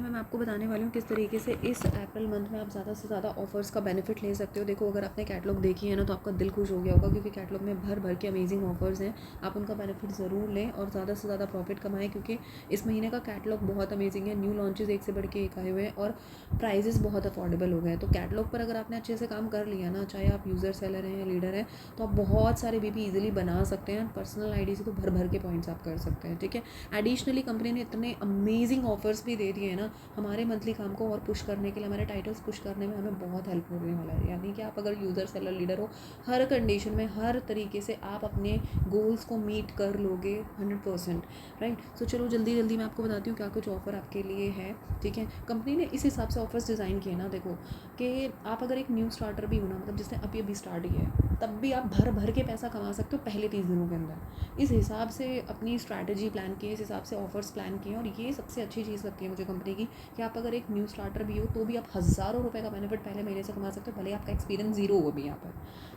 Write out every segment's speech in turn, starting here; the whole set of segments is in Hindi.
में मैं आपको बताने वाली हूँ किस तरीके से इस अप्रैल मंथ में आप ज़्यादा से ज़्यादा ऑफर्स का बेनिफिट ले सकते हो। देखो, अगर आपने कैटलॉग देखी है ना, तो आपका दिल खुश हो गया होगा, क्योंकि कैटलॉग में भर भर के अमेजिंग ऑफर्स हैं। आप उनका बेनिफिट ज़रूर लें और ज़्यादा से ज़्यादा प्रॉफिट कमाएं, क्योंकि इस महीने का कैटलॉग बहुत अमेजिंग है। न्यू लॉन्चेस एक से बढ़ के एक आए हुए हैं और प्राइजेस बहुत अफोर्डेबल हो गए हैं। तो कैटलॉग पर अगर आपने अच्छे से काम कर लिया ना, चाहे आप यूज़र सेलर हैं या लीडर हैं, तो आप बहुत सारे बीपी ईजिली बना सकते हैं। पर्सनल आईडी से तो भर भर के पॉइंट्स आप कर सकते हैं, ठीक है। एडिशनली कंपनी ने इतने अमेजिंग ऑफर्स भी दे दिए हैं ना, हमारे मंथली काम को और पुश करने के लिए, हमारे टाइटल्स पुश करने में हमें बहुत हेल्प होने वाला है। यानी कि आप अगर यूज़र सेलर लीडर हो, हर कंडीशन में हर तरीके से आप अपने गोल्स को मीट कर लोगे 100%, राइट। सो चलो जल्दी जल्दी मैं आपको बताती हूँ क्या कुछ ऑफ़र आपके लिए है, ठीक है। कंपनी ने इस हिसाब से ऑफर्स डिज़ाइन किए ना, देखो कि आप अगर एक न्यू स्टार्टर भी हो ना, मतलब जिसने अभी स्टार्ट किया है, तब भी आप भर भर के पैसा कमा सकते हो पहले 30 दिनों के अंदर। इस हिसाब से अपनी स्ट्रैटेजी प्लान की है, इस हिसाब से ऑफर्स प्लान किए हैं। और ये सबसे अच्छी चीज़ लगती है मुझे कंपनी की, कि आप अगर एक न्यू स्टार्टर भी हो तो भी आप हज़ारों रुपए का बेनिफिट पहले महीने से कमा सकते हो, भले आपका एक्सपीरियंस ज़ीरो हो अभी यहाँ पर,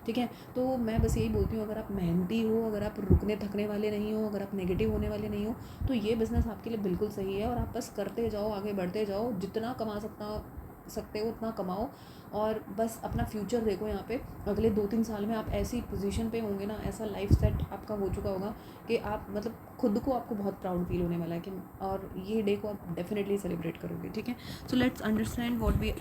ठीक है। तो मैं बस यही बोलती हूँ, अगर आप मेहनती हो, अगर आप रुकने थकने वाले नहीं हो, अगर आप नेगेटिव होने वाले नहीं हो, तो ये बिज़नेस आपके लिए बिल्कुल सही है। और आप बस करते जाओ, आगे बढ़ते जाओ, जितना कमा सकते हो उतना कमाओ, और बस अपना फ्यूचर देखो। यहाँ पे अगले 2-3 साल में आप ऐसी पोजीशन पे होंगे ना, ऐसा लाइफ सेट आपका हो चुका होगा कि आप मतलब खुद को आपको बहुत प्राउड फील होने वाला है कि, और ये डे को आप डेफिनेटली सेलिब्रेट करोगे, ठीक है। So let's understand what we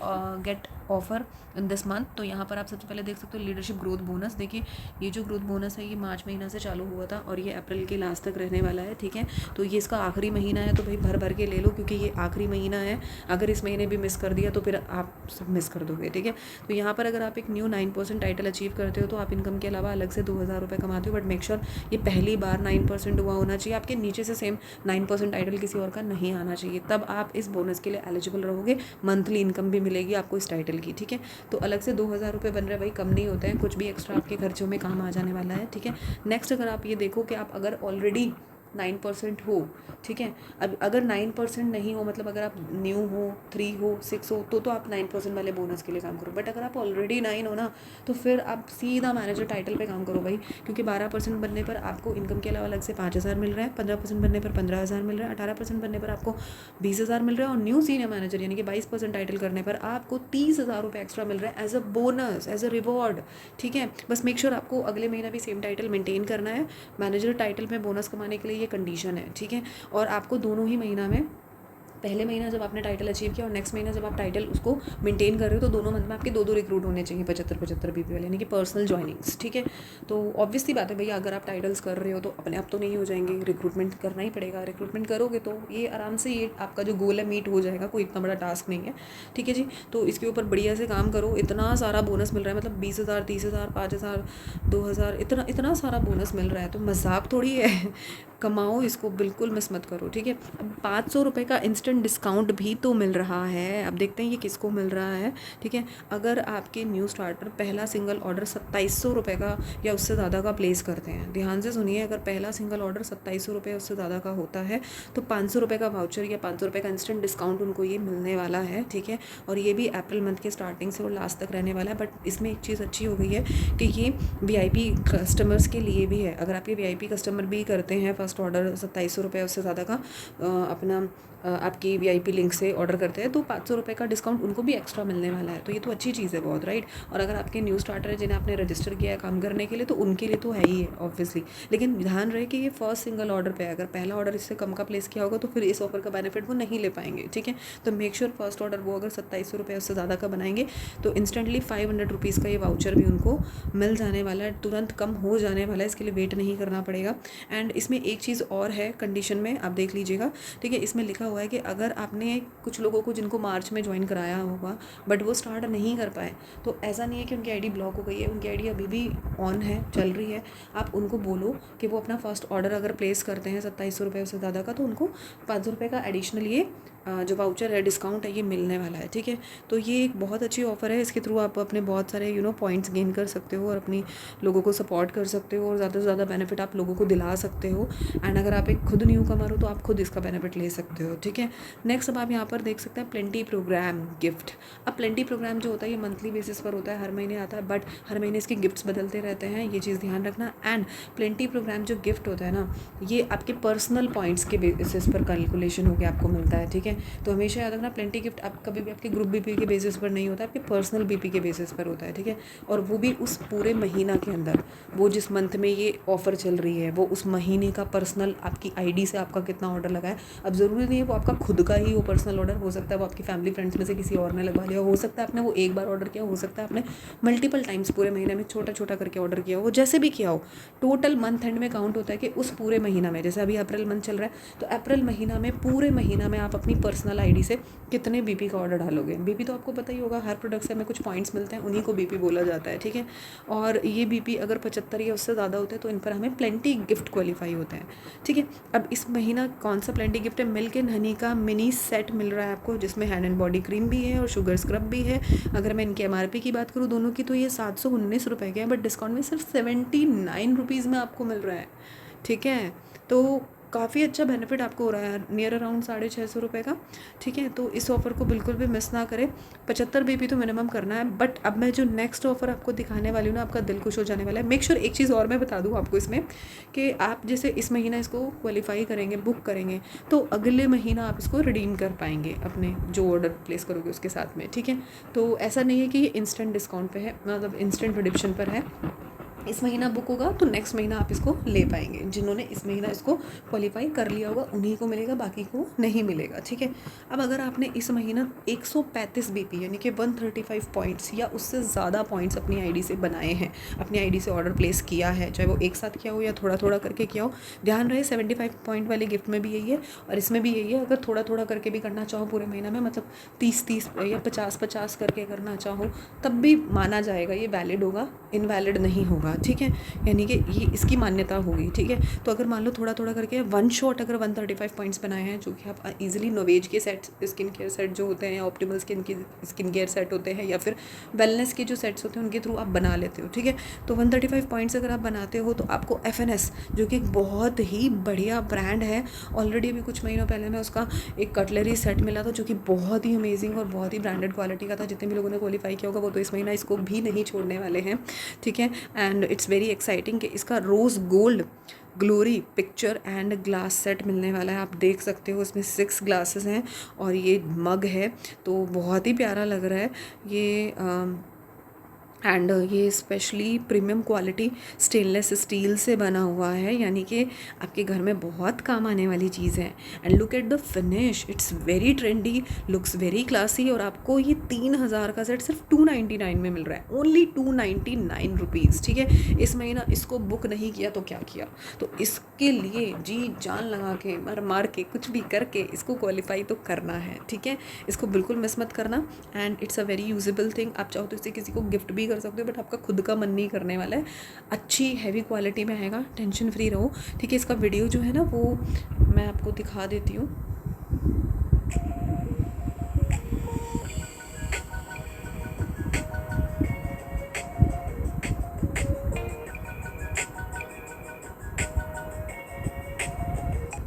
get offer in this month. तो यहाँ पर आप सबसे पहले देख सकते हो लीडरशिप ग्रोथ बोनस। देखिए, ये जो ग्रोथ बोनस है ये मार्च महीना से चालू हुआ था और ये अप्रैल के लास्ट तक रहने वाला है, ठीक है। तो ये इसका आखिरी महीना है, तो भाई भर भर के ले लो, क्योंकि ये आखिरी महीना है। अगर इस महीने भी मिस कर दिया तो फिर आप सब मिस कर दोगे, ठीक है। तो यहाँ पर अगर आप एक न्यू 9% टाइटल अचीव करते हो, तो आप इनकम के अलावा अलग से 2000 रुपये कमाते हो। बट मेक श्योर ये पहली बार 9% हुआ होना चाहिए, आपके नीचे से सेम 9% टाइटल किसी और का नहीं आना चाहिए, तब आप इस बोनस के लिए एलिजिबल रहोगे। मंथली इनकम भी मिलेगी आपको इस टाइटल की, ठीक है। तो अलग से 2000 रुपये बन रहे हैं भाई, कम नहीं होते हैं, कुछ भी एक्स्ट्रा आपके खर्चों में काम आ जाने वाला है, ठीक है। नेक्स्ट, अगर आप ये देखो कि आप अगर ऑलरेडी 9% हो, ठीक है। अब अगर 9% नहीं हो, मतलब अगर आप न्यू हो, 3 हो, 6 हो, तो आप 9% वाले बोनस के लिए काम करो। बट अगर आप ऑलरेडी 9 हो ना, तो फिर आप सीधा मैनेजर टाइटल पे काम करो भाई, क्योंकि 12% बनने पर आपको इनकम के अलावा अलग से 5000 मिल रहा है, 15% बनने पर 15000 मिल रहा है, 18% बनने पर आपको 20000 मिल रहा है, और न्यू सीनियर मैनेजर यानी कि 22% टाइटल करने पर आपको 30,000 रुपये एक्स्ट्रा मिल रहा है as a bonus, as a reward, ठीक है। बस मेक श्योर आपको अगले महीना भी सेम टाइटल मेंटेन करना है। मैनेजर टाइटल में बोनस कमाने के लिए ये कंडीशन है, ठीक है। और आपको दोनों ही महीना में, पहले महीना जब आपने टाइटल अचीव किया और नेक्स्ट महीना जब आप टाइटल उसको मेंटेन कर रहे हो, तो दोनों मंथ में आपके 2 रिक्रूट होने चाहिए 75-75 बीपी वाले, यानी कि पर्सनल ज्वाइनिंग्स, ठीक है। तो ऑब्वियसली बात है भैया, अगर आप टाइटल्स कर रहे हो तो अपने आप तो नहीं हो जाएंगे, रिक्रूटमेंट करना ही पड़ेगा। रिक्रूटमेंट करोगे तो ये आराम से, ये आपका जो गोल है मीट हो जाएगा, कोई इतना बड़ा टास्क नहीं है, ठीक है जी। तो इसके ऊपर बढ़िया से काम करो। इतना सारा बोनस मिल रहा है, मतलब 20,000, 30,000, 5,000, 2,000, इतना सारा बोनस मिल रहा है, तो मजाक थोड़ी है। कमाओ इसको, बिल्कुल मिस मत करो, ठीक है। अब 500 रुपये का इंस्टेंट डिस्काउंट भी तो मिल रहा है। अब देखते हैं ये किसको मिल रहा है, ठीक है। अगर आपके न्यू स्टार्टर पहला सिंगल ऑर्डर 2700 रुपये का या उससे ज़्यादा का प्लेस करते हैं, ध्यान से सुनिए, अगर पहला सिंगल ऑर्डर 2700 रुपये उससे ज़्यादा का होता है, तो 500 रुपये का वाउचर या 500 रुपये का इंस्टेंट डिस्काउंट उनको ये मिलने वाला है, ठीक है। और ये भी अप्रैल मंथ के स्टार्टिंग से और लास्ट तक रहने वाला है। बट इसमें एक चीज़ अच्छी हो गई है कि ये VIP कस्टमर्स के लिए भी है। अगर आप ये VIP कस्टमर भी करते हैं, फर्स्ट ऑर्डर 2700 रुपये उससे ज़्यादा का अपना आपकी VIP लिंक से ऑर्डर करते हैं, तो 500 रुपये का डिस्काउंट उनको भी एक्स्ट्रा मिलने वाला है। तो ये तो अच्छी चीज़ है बहुत, राइट। और अगर आपके न्यू स्टार्टर है जिन्हें आपने रजिस्टर किया है काम करने के लिए, तो उनके लिए तो है ही है ऑब्वियसली। लेकिन ध्यान रहे कि ये फर्स्ट सिंगल ऑर्डर पे है, अगर पहला ऑर्डर इससे कम का प्लेस किया होगा तो फिर इस ऑफर का बेनिफिट वो नहीं ले पाएंगे, ठीक है। तो मेक श्योर फर्स्ट ऑर्डर वो अगर 2700 रुपये उससे ज़्यादा का बनाएंगे, तो इंस्टेंटली 500 रुपीज़ का ये वाउचर भी उनको मिल जाने वाला है, तुरंत कम हो जाने वाला है, इसके लिए वेट नहीं करना पड़ेगा। एंड इसमें एक चीज़ और है कंडीशन में, आप देख लीजिएगा, ठीक है। इसमें लिखा हुआ है कि अगर आपने कुछ लोगों को जिनको मार्च में ज्वाइन कराया होगा बट वो स्टार्ट नहीं कर पाए, तो ऐसा नहीं है कि उनकी आईडी ब्लॉक हो गई है, उनकी आईडी अभी भी ऑन है, चल रही है। आप उनको बोलो कि वो अपना फर्स्ट ऑर्डर अगर प्लेस करते हैं 2700 रुपये से ज़्यादा का, तो उनको 500 रुपये का एडिशनल ये जो वाउचर है, डिस्काउंट है, ये मिलने वाला है, ठीक है। तो ये एक बहुत अच्छी ऑफ़र है, इसके थ्रू आप अपने बहुत सारे पॉइंट्स गेन कर सकते हो और अपनी लोगों को सपोर्ट कर सकते हो और ज़्यादा से ज़्यादा बेनिफिट आप लोगों को दिला सकते हो। एंड अगर आप एक खुद न्यू कमर हो तो आप खुद इसका बेनिफिट ले सकते हो, ठीक है। नेक्स्ट अब आप यहाँ पर देख सकते हैं प्लेंटी प्रोग्राम गिफ्ट। अब प्लेंटी प्रोग्राम जो होता है ये मंथली बेसिस पर होता है, हर महीने आता है, बट हर महीने इसके गिफ्ट्स बदलते रहते हैं, ये चीज़ ध्यान रखना। एंड प्लेंटी प्रोग्राम जो गिफ्ट होता है ना, ये आपके पर्सनल पॉइंट्स के बेसिस पर कैलकुलेशन होकर आपको मिलता है, ठीक है। है। तो हमेशा याद रखना, प्लेंटी गिफ्ट आप कभी भी आपके ग्रुप बीपी के बेसिस पर नहीं होता, आपके पर्सनल बीपी के बेसिस पर होता है, ठीक है। और वो भी उस पूरे महीना के अंदर, वो जिस मंथ में ये ऑफ़र चल रही है वो उस महीने का पर्सनल आपकी आईडी से आपका कितना ऑर्डर लगा है। अब ज़रूरी नहीं है वो आपका खुद का ही वो पर्सनल ऑर्डर, हो सकता है वो आपकी फैमिली फ्रेंड्स में से किसी और ने लगवा लिया, हो सकता है आपने वो एक बार ऑर्डर किया, हो सकता है आपने मल्टीपल टाइम्स पूरे महीने में छोटा छोटा करके ऑर्डर किया हो, जैसे भी किया हो। टोटल मंथ एंड में काउंट होता है कि उस पूरे महीना में, जैसे अभी अप्रैल मंथ चल रहा है तो अप्रैल महीना में पूरे महीना में आप अपनी पर्सनल आईडी से कितने बीपी का ऑर्डर डालोगे। बीपी तो आपको पता ही होगा, हर प्रोडक्ट से हमें कुछ पॉइंट्स मिलते हैं, उन्हीं को बीपी बोला जाता है, ठीक है। और ये बीपी अगर 75 या उससे ज़्यादा होते हैं तो इन पर हमें प्लेंटी गिफ्ट क्वालिफाई होते हैं, ठीक है। अब इस महीना कौन सा प्लेंटी गिफ्ट है, मिल्क एंड हनी का मिनी सेट मिल रहा है आपको, जिसमें हैंड एंड बॉडी क्रीम भी है और शुगर स्क्रब भी है। अगर मैं इनके MRP की बात करूँ दोनों की, तो ये 719 रुपये के हैं, बट डिस्काउंट में सिर्फ 79 रुपीज़ में आपको मिल रहा है, ठीक है। तो काफ़ी अच्छा बेनिफिट आपको हो रहा है, नियर अराउंड 650 रुपये का, ठीक है। तो इस ऑफ़र को बिल्कुल भी मिस ना करें। 75 बीपी तो मिनिमम करना है। बट अब मैं जो नेक्स्ट ऑफ़र आपको दिखाने वाली हूँ ना, आपका दिल खुश हो जाने वाला है। मेक श्योर एक चीज़ और मैं बता दूँ आपको इसमें, कि आप जैसे इस महीना इसको क्वालिफाई करेंगे, बुक करेंगे, तो अगले महीना आप इसको रिडीम कर पाएंगे अपने जो ऑर्डर प्लेस करोगे उसके साथ में, ठीक है। तो ऐसा नहीं है कि ये इंस्टेंट डिस्काउंट पे है, मतलब इंस्टेंट रिडिप्शन पर है। इस महीना बुक होगा तो नेक्स्ट महीना आप इसको ले पाएंगे। जिन्होंने इस महीना इसको क्वालिफाई कर लिया होगा उन्हीं को मिलेगा, बाकी को नहीं मिलेगा, ठीक है। अब अगर आपने इस महीना 135 बीपी यानी कि 135 पॉइंट्स या उससे ज़्यादा पॉइंट्स अपनी आईडी से बनाए हैं, अपनी आईडी से ऑर्डर प्लेस किया है, चाहे वो एक साथ किया हो या थोड़ा थोड़ा करके किया हो, ध्यान रहे 75 पॉइंट वाले गिफ्ट में भी यही है और इसमें भी यही है। अगर थोड़ा थोड़ा करके भी करना चाहो पूरे महीना में, मतलब 30-30 या 50-50 करके करना चाहो, तब भी माना जाएगा, ये वैलिड होगा, इनवैलिड नहीं होगा, ठीक है। यानी कि ये इसकी मान्यता होगी, ठीक है। तो अगर मान लो थोड़ा थोड़ा करके वन शॉट अगर 135 पॉइंट्स बनाए हैं, जो कि आप इजीली नोवेज के सेट, स्किन केयर सेट जो होते हैं, या ऑप्टिमल स्किन केयर सेट होते हैं, या फिर वेलनेस के जो सेट्स होते हैं उनके थ्रू आप बना लेते हो, ठीक है। तो 135 पॉइंट्स अगर आप बनाते हो तो आपको FNS, जो कि एक बहुत ही बढ़िया ब्रांड है, ऑलरेडी अभी कुछ महीनों पहले में उसका एक कटलरी सेट मिला था जो कि बहुत ही अमेजिंग और बहुत ही ब्रांडेड क्वालिटी का था। जितने भी लोगों ने क्वालिफाई किया होगा वो तो इस महीना इसको भी नहीं छोड़ने वाले हैं, ठीक है। एंड इट्स वेरी एक्साइटिंग कि इसका rose gold glory picture and glass set मिलने वाला है। आप देख सकते हो इसमें 6 ग्लासेस हैं और ये मग है, तो बहुत ही प्यारा लग रहा है ये। एंड ये specially premium quality stainless steel से बना हुआ है, यानी कि आपके घर में बहुत काम आने वाली चीज़ है। And look at the finish, it's very trendy, looks very classy. और आपको ये 3000 का सेट सिर्फ 299 में मिल रहा है, ओनली 299 रुपीज़, ठीक है। इस महीना इसको बुक नहीं किया तो क्या किया, तो इसके लिए जी जान लगा के मार मार के कुछ भी करके इसको क्वालिफाई तो करना है, ठीक है। इसको बिल्कुल मिस मत करना। And it's a very usable thing, आप चाहो तो इसे किसी को गिफ्ट भी कर सकते हो, बट आपका खुद का मन नहीं करने वाला है। अच्छी हैवी क्वालिटी में आएगा, टेंशन फ्री रहो, ठीक है। इसका वीडियो जो है ना वो मैं आपको दिखा देती हूँ।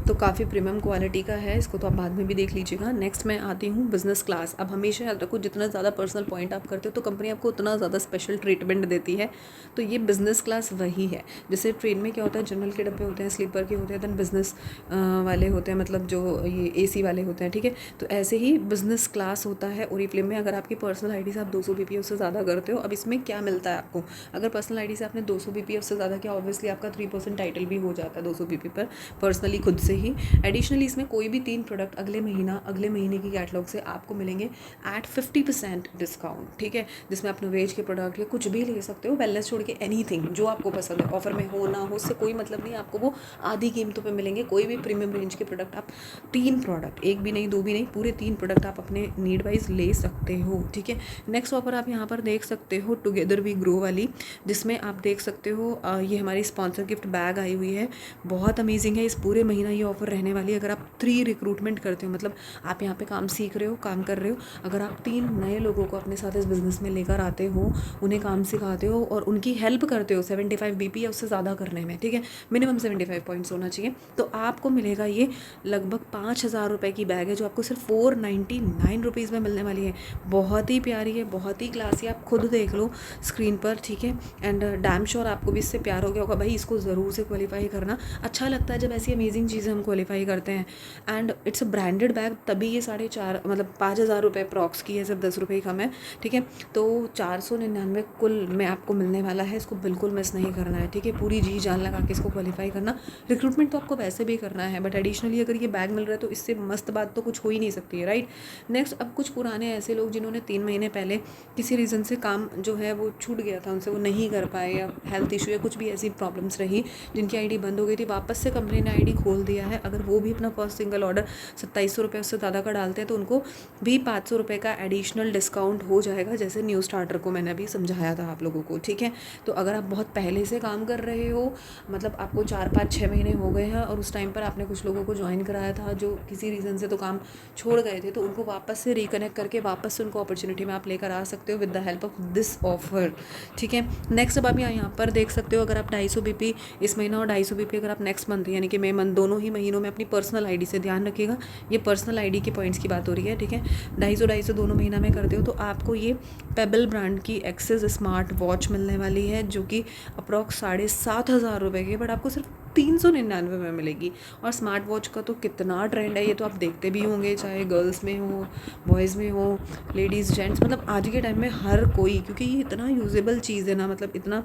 तो काफ़ी प्रीमियम क्वालिटी का है, इसको तो आप बाद में भी देख लीजिएगा। नेक्स्ट मैं आती हूँ बिज़नेस क्लास। अब हमेशा याद रखो, जितना ज़्यादा पर्सनल पॉइंट आप करते हो तो कंपनी आपको उतना ज़्यादा स्पेशल ट्रीटमेंट देती है। तो ये बिज़नेस क्लास वही है। जैसे ट्रेन में क्या होता है, जनरल के डब्बे होते हैं, स्लीपर के होते हैं, देन बिज़नेस वाले होते हैं, मतलब जो ये AC वाले होते हैं, ठीक है। तो ऐसे ही बिज़नेस क्लास होता है ओरीफ्लेम में। अगर आपकी पर्सनल आईडी से आप 200 BPS से ज़्यादा करते हो, अब इसमें क्या मिलता है आपको, अगर पर्सनल आईडी से आपने 200 BPS से ज़्यादा किया, ऑब्वियसली आपका 3% टाइटल भी हो जाता है 200 BP पर पर्सनली खुद से ही। एडिशनली इसमें कोई भी 3 प्रोडक्ट अगले महीने की कैटलॉग से आपको मिलेंगे एट 50% डिस्काउंट, ठीक है। जिसमें आप नोवेज के प्रोडक्ट या कुछ भी ले सकते हो, वेलनेस छोड़ के एनीथिंग जो आपको पसंद है, ऑफर में हो ना हो उससे कोई मतलब नहीं, आपको वो आधी कीमतों पे मिलेंगे। कोई भी प्रीमियम रेंज के प्रोडक्ट आप 3 प्रोडक्ट, एक भी नहीं, 2 भी नहीं, पूरे 3 प्रोडक्ट आप अपने नीड वाइज ले सकते हो, ठीक है। नेक्स्ट ऑफर आप यहाँ पर देख सकते हो टुगेदर वी ग्रो वाली, जिसमें आप देख सकते हो ये हमारी स्पॉन्सर गिफ्ट बैग आई हुई है, बहुत अमेजिंग है। इस पूरे महीना ये ऑफर रहने वाली है। अगर आप 3 रिक्रूटमेंट करते हो, मतलब आप यहाँ पे काम सीख रहे हो, काम कर रहे हो, अगर आप 3 नए लोगों को अपने साथ इस बिज़नेस में लेकर आते हो, उन्हें काम सिखाते हो और उनकी हेल्प करते हो 75 BP या उससे ज़्यादा करने में, ठीक है, मिनिमम 75 पॉइंट्स होना चाहिए, तो आपको मिलेगा ये लगभग 5000 रुपये की बैग है, जो आपको सिर्फ 499 रुपीज़ में मिलने वाली है। बहुत ही प्यारी है, बहुत ही क्लासी, आप खुद देख लो स्क्रीन पर, ठीक है। एंड डैम श्योर आपको भी इससे प्यार हो गया होगा। भाई इसको ज़रूर से क्वालिफाई करना, अच्छा लगता है जब ऐसी अमेजिंग चीज़ें हमको क्वालिफाई करते हैं। And it's a branded bag, तभी ये 4.5 मतलब 5,000 रुपये अप्रॉक्स की है, सिर्फ 10 रुपये ही कम है, ठीक है। तो 499 कुल में आपको मिलने वाला है, इसको बिल्कुल मिस नहीं करना है, ठीक है। पूरी जी जान लगा के इसको क्वालिफाई करना। रिक्रूटमेंट तो आपको वैसे भी करना है, बट एडिशनली अगर ये बैग मिल रहा है तो इससे मस्त बात तो कुछ हो ही नहीं सकती है, राइट। नेक्स्ट, अब कुछ पुराने ऐसे लोग जिन्होंने 3 महीने पहले किसी रीज़न से काम जो है वो छूट गया था उनसे, वो नहीं कर पाए, या हेल्थ इशू या कुछ भी ऐसी प्रॉब्लम्स रही जिनकी आईडी बंद हो गई थी, वापस से कंपनी ने आईडी खोल दिया है। अगर वो भी अपना फर्स्ट सिंगल ऑर्डर 2700 रुपये उससे ज़्यादा का डालते हैं तो उनको भी 500 रुपये का एडिशनल डिस्काउंट हो जाएगा, जैसे न्यू स्टार्टर को मैंने अभी समझाया था आप लोगों को, ठीक है। तो अगर आप बहुत पहले से काम कर रहे हो, मतलब आपको 4, 5, 6 महीने हो गए हैं और उस टाइम पर आपने कुछ लोगों को ज्वाइन कराया था जो किसी रीज़न से तो काम छोड़ गए थे, तो उनको वापस से रिकनेक्ट करके वापस से उनको अपॉर्चुनिटी में आप लेकर आ सकते हो with the help of this offer, ठीक है। नेक्स्ट, अब आप यहाँ पर देख सकते हो, अगर आप 250 BP इस महीना और 250 BP अगर आप नेक्स्ट मंथ यानी कि मई मंथ दोनों ही महीनों में अपनी पर्सनल आईडी से, ध्यान रखिएगा ये पर्सनल आईडी के पॉइंट्स की बात हो रही है, ठीक है, 250 दोनों महीना में करते हो तो आपको ये पेबल ब्रांड की एक्सेस स्मार्ट वॉच मिलने वाली है, जो कि अप्रॉक्स 7,500 रुपये की, बट आपको सिर्फ 399 में मिलेगी। और स्मार्ट वॉच का तो कितना ट्रेंड है, ये तो आप देखते भी होंगे, चाहे गर्ल्स में हो, बॉयज़ में हो, लेडीज़, जेंट्स, मतलब आज के टाइम में हर कोई, क्योंकि ये इतना यूजेबल चीज़ है ना, मतलब इतना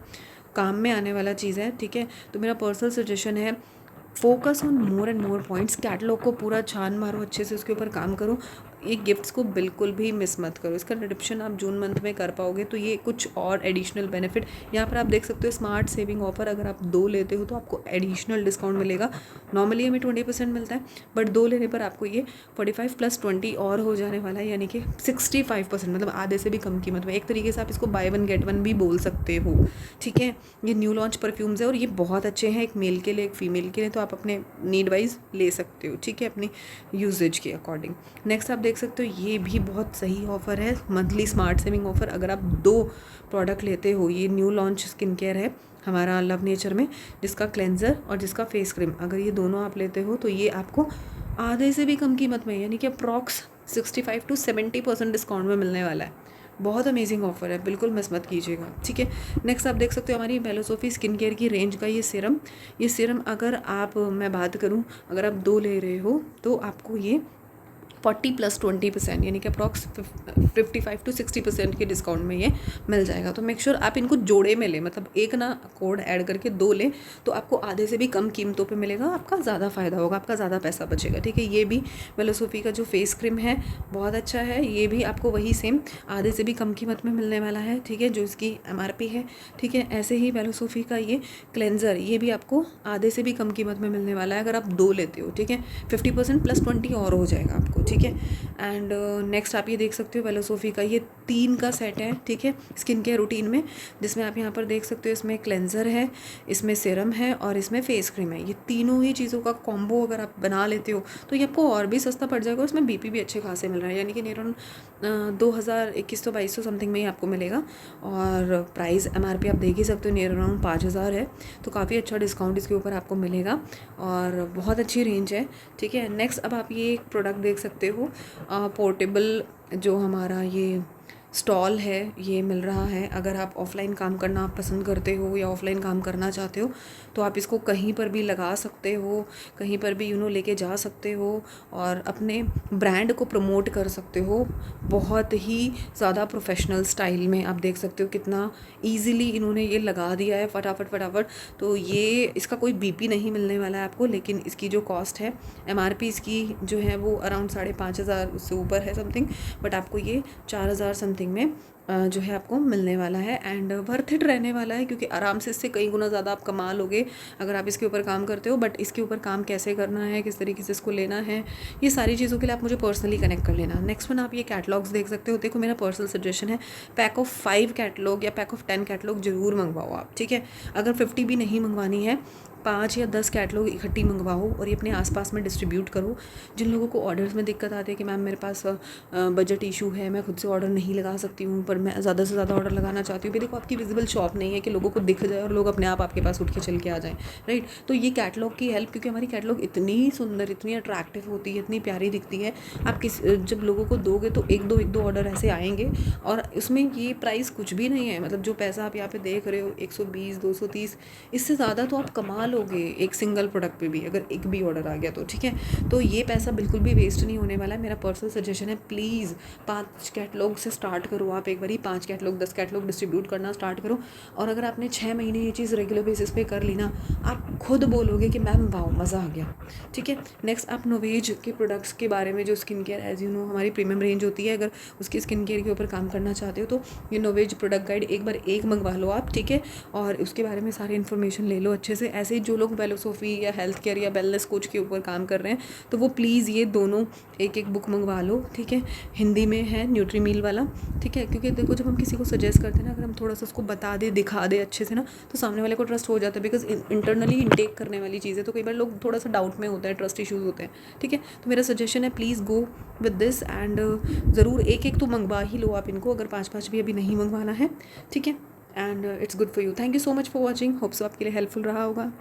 काम में आने वाला चीज़ है, ठीक है। तो मेरा पर्सनल सजेशन है, focus on more and more points, catalogue को पूरा छान मारो, अच्छे से उसके ऊपर काम करो, ये गिफ्ट्स को बिल्कुल भी मिस मत करो। इसका रिडम्पशन आप जून मंथ में कर पाओगे, तो ये कुछ और एडिशनल बेनिफिट यहाँ पर आप देख सकते हो। स्मार्ट सेविंग ऑफर, अगर आप 2 लेते हो तो आपको एडिशनल डिस्काउंट मिलेगा। नॉर्मली हमें 20% मिलता है, बट 2 लेने पर आपको ये 45 + 20 और हो जाने वाला है, यानी कि 65%, मतलब आधे से भी कम कीमत में। एक तरीके से आप इसको बाय 1 गेट 1 भी बोल सकते हो, ठीक है। ये न्यू लॉन्च परफ्यूम्स है और ये बहुत अच्छे हैं, एक मेल के लिए, एक फीमेल के लिए, तो आप अपने नीड वाइज ले सकते हो, ठीक है, अपनी यूजेज के अकॉर्डिंग। नेक्स्ट, आप देख सकते हो ये भी बहुत सही ऑफर है, मंथली स्मार्ट सेविंग ऑफर। अगर आप 2 प्रोडक्ट लेते हो, ये न्यू लॉन्च स्किन केयर है हमारा लव नेचर में, जिसका क्लेंजर और जिसका फेस क्रीम, अगर ये दोनों आप लेते हो तो ये आपको आधे से भी कम कीमत में, यानी कि अप्रॉक्स 65 to 70% डिस्काउंट में मिलने वाला है। बहुत अमेजिंग ऑफर है, बिल्कुल मिस मत कीजिएगा, ठीक है। नेक्स्ट, आप देख सकते हो हमारी मेलोसोफी स्किन केयर की रेंज का ये सीरम अगर आप, मैं बात करूं, अगर आप 2 ले रहे हो तो आपको ये 40 + 20%, यानी कि अप्रॉक्स 55 to 60% के डिस्काउंट में ये मिल जाएगा। तो मेक श्योर आप इनको जोड़े में लें, मतलब एक ना कोड ऐड करके 2 लें तो आपको आधे से भी कम कीमतों पे मिलेगा, आपका ज़्यादा फ़ायदा होगा, आपका ज़्यादा पैसा बचेगा, ठीक है। ये भी मेलोसोफी का जो फेस क्रीम है बहुत अच्छा है, ये भी आपको वही सेम आधे से भी कम कीमत में मिलने वाला है, ठीक है, जो इसकी MRP है, ठीक है। ऐसे ही मेलोसोफी का ये क्लेंजर, ये भी आपको आधे से भी कम कीमत में मिलने वाला है अगर आप 2 लेते हो, ठीक है। 50% + 20 और हो जाएगा आपको, ठीक है। एंड नेक्स्ट, आप ये देख सकते हो वेलोसोफी का ये 3 का सेट है, ठीक है, स्किन केयर रूटीन में, जिसमें आप यहाँ पर देख सकते हो इसमें क्लेंजर है, इसमें सीरम है और इसमें फेस क्रीम है। ये तीनों ही चीज़ों का कॉम्बो अगर आप बना लेते हो तो ये आपको और भी सस्ता पड़ जाएगा। इसमें BP भी अच्छे खासे मिल रहा है, यानी कि नियर 2021-2200 समथिंग में ही आपको मिलेगा, और प्राइस MRP आप देख ही सकते हो नियर अराउंड 5,000 है, तो काफ़ी अच्छा डिस्काउंट इसके ऊपर आपको मिलेगा और बहुत अच्छी रेंज है, ठीक है। नेक्स्ट, अब आप ये एक प्रोडक्ट देख सकते हो, पोर्टेबल जो हमारा ये स्टॉल है, ये मिल रहा है। अगर आप ऑफ़लाइन काम करना पसंद करते हो या ऑफ़लाइन काम करना चाहते हो तो आप इसको कहीं पर भी लगा सकते हो, कहीं पर भी लेके जा सकते हो और अपने ब्रांड को प्रमोट कर सकते हो बहुत ही ज़्यादा प्रोफेशनल स्टाइल में। आप देख सकते हो कितना ईज़िली इन्होंने ये लगा दिया है, फटाफट। तो ये इसका कोई BP नहीं मिलने वाला है आपको, लेकिन इसकी जो कॉस्ट है MRP इसकी जो है वो अराउंड 5,500 उससे ऊपर है समथिंग, बट आपको ये 4,000 समथिंग में जो है आपको मिलने वाला है एंड वर्थ इट रहने वाला है, क्योंकि आराम से इससे कई गुना ज़्यादा आप कमा लोगे अगर आप इसके ऊपर काम करते हो। बट इसके ऊपर काम कैसे करना है, किस तरीके से इसको लेना है, ये सारी चीज़ों के लिए आप मुझे पर्सनली कनेक्ट कर लेना। नेक्स्ट वन, आप ये कैटलॉग्स देख सकते हो। देखो, मेरा पर्सनल सजेशन है, पैक ऑफ 5 कैटलॉग या पैक ऑफ 10 कैटलॉग जरूर मंगवाओ आप, ठीक है। अगर 50 भी नहीं मंगवानी है, 5 या 10 कैटलॉग इकट्ठी मंगवाओ और ये अपने आसपास में डिस्ट्रीब्यूट करो। जिन लोगों को ऑर्डर्स में दिक्कत आती है कि मैम मेरे पास बजट इशू है, मैं खुद से ऑर्डर नहीं लगा सकती हूँ, पर मैं ज़्यादा से ज़्यादा ऑर्डर लगाना चाहती हूँ, भी देखो आपकी विजिबल शॉप नहीं है कि लोगों को दिख जाए और लोग अपने आप आपके पास उठ के चल के आ जाएँ, राइट। तो ये कैटलॉग की हेल्प, क्योंकि हमारी कैटलॉग इतनी सुंदर, इतनी अट्रैक्टिव होती है, इतनी प्यारी दिखती है, आप जब लोगों को दोगे तो एक दो ऑर्डर ऐसे आएंगे और उसमें ये प्राइस कुछ भी नहीं है। मतलब जो पैसा आप यहाँ पे देख रहे हो 120, 230, इससे ज़्यादा तो आप कमा लोगे एक सिंगल प्रोडक्ट पे भी, अगर एक भी ऑर्डर आ गया तो, ठीक है। तो ये पैसा बिल्कुल भी वेस्ट नहीं होने वाला है। मेरा पर्सनल सजेशन है, प्लीज़ 5 कैटलॉग से स्टार्ट करो आप एक बारी, 5 कैटलॉग 10 कैटलॉग डिस्ट्रीब्यूट करना स्टार्ट करो। और अगर आपने 6 महीने ये चीज़ रेगुलर बेसिस पे कर ली ना, आप खुद बोलोगे कि मैम वाओ मज़ा आ गया, ठीक है। नेक्स्ट, आप नोवेज के प्रोडक्ट्स के बारे में, जो skin care as you know हमारी प्रीमियम रेंज होती है, अगर उसकी स्किन केयर के ऊपर काम करना चाहते हो तो ये नोवेज प्रोडक्ट गाइड एक बार एक मंगवा लो आप, ठीक है। और उसके बारे में सारी इन्फॉर्मेशन ले लो अच्छे से। ऐसे ही जो लोग वेलोसोफी या हेल्थ केयर या वेलनेस कोच के ऊपर काम कर रहे हैं, तो वो प्लीज़ ये दोनों एक एक बुक मंगवा लो, ठीक है। हिंदी में है न्यूट्री मील वाला, ठीक है। क्योंकि देखो, जब हम किसी को सजेस्ट करते हैं ना, अगर हम थोड़ा सा उसको बता दे, दिखा दे अच्छे से ना, तो सामने वाले को ट्रस्ट हो जाता है। बिकॉज इंटरनली इनटेक करने वाली चीज़ है, तो कई बार लोग थोड़ा सा डाउट में होता है, ट्रस्ट इशूज़ होते हैं, ठीक है। तो मेरा सजेशन है, please go with this and ज़रूर एक एक तो मंगवा ही लो आप इनको, अगर 5-5 भी अभी नहीं मंगवाना है, ठीक है। And it's good for you. Thank you so much for watching. Hope so आपके लिए हेल्पफुल रहा होगा।